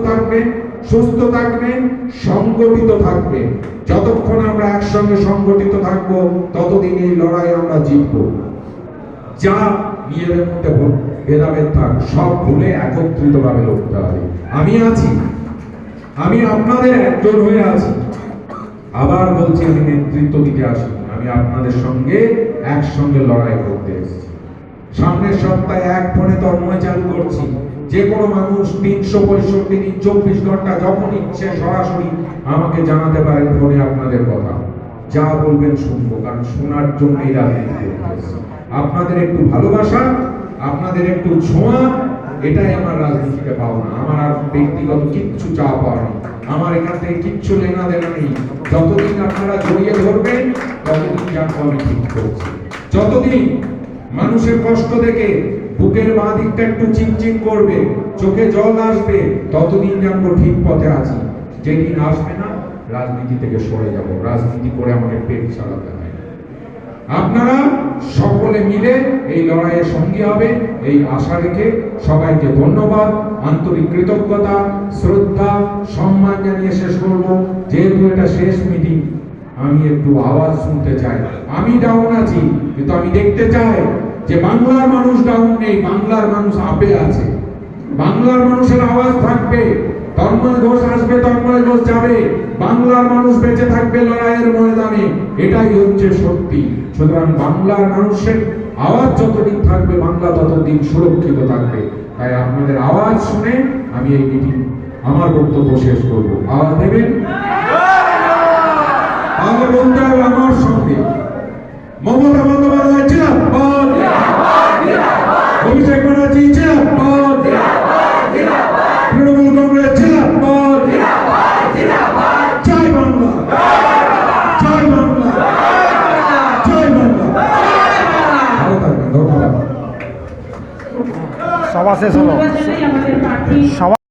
থাকবেন, সুস্থ থাকবেন, সংগঠিত থাকবেন। যতক্ষণ আমরা একসঙ্গে সংগঠিত থাকবো ততদিন এই লড়াই আমরা জিতবো। যা নিজেদের মধ্যে ভেদাভেদ থাক সব ভুলে একত্রিত ভাবে লড়তে হবে। আমি আছি, আমি আপনাদের একজন হয়ে আছি। আবার বলছি, আমি নেতৃত্ব দিতে আসি, আমি আপনাদের সঙ্গে একসঙ্গে লড়াই করতে এসেছি। সামনের সপ্তাহে এক ফোনে তন্ময় চালু করছি। যে কোনো মানুষ 365 দিন 24 ঘন্টা যখন ইচ্ছে সরাসরি আমাকে জানাতে পারেন ফোনে আপনাদের কথা। যা বলবেন শুনবো, কারণ শোনার জন্যই রাজনীতি করতে এসেছি। আপনাদের একটু ভালোবাসা, আপনাদের একটু ছোঁয়া, এটাই আমার রাজনীতিতে পাওনা। আমার আর ব্যক্তিগত কিচ্ছু চাওয়া পাওয়া নেই। আমার এখান থেকে কিচ্ছু লেনা দেনা নেই। যতদিন আপনারা জড়িয়ে ধরবেন ততদিন জানবো আমি ঠিক করছি। যতদিন মানুষের কষ্ট দেখে বুকের বাঁ দিকটা একটু চিনচিন করবে, চোখে জল আসবে, ততদিন জানবো ঠিক পথে আছি। যেদিন আসবে না, রাজনীতি থেকে সরে যাব। রাজনীতি করে আমাকে পেট চালাতে হয়। আপনারা সকলে মিলে এই লড়াইয়ের সঙ্গী হবে, এই আশা রেখে সবাইকে ধন্যবাদ, আন্তরিক কৃতজ্ঞতা, শ্রদ্ধা, সম্মান জানিয়ে শেষ করব। যেহেতু এটা শেষ মিটিং, আমি একটু আওয়াজ শুনতে চাই। আমি ডাউন আছি, কিন্তু আমি দেখতে চাই যে বাংলার মানুষ ডাউন নেই, বাংলার মানুষ আপে আছে। বাংলার মানুষের আওয়াজ থাকবে। তন্ময় ঘোষ আসবে, তন্ময় ঘোষ যাবে, বাংলার মানুষ বেঁচে থাকবে লড়াইয়ের ময়দানে। এটাই হচ্ছে সত্যি। সুতরাং বাংলার মানুষের আওয়াজ যতদিন থাকবে, বাংলা ততদিন সুরক্ষিত থাকবে। তাই আপনাদের আওয়াজ শুনে আমি এই মিটিং, আমার বক্তব্য শেষ করব। আওয়াজ দেবেন? আগে বলতে হবে আমার সঙ্গে, মমতা বন্দ্যোপাধ্যায় জিন্দাবাদ, অভিষেক ব্যানার্জি জিন্দাবাদ, তৃণমূল কংগ্রেস জিন্দাবাদ, জয় বাংলা, জয় বাংলা, জয় বাংলা। ভালো থাকবেন, ধন্যবাদ। সভা শেষ হলো।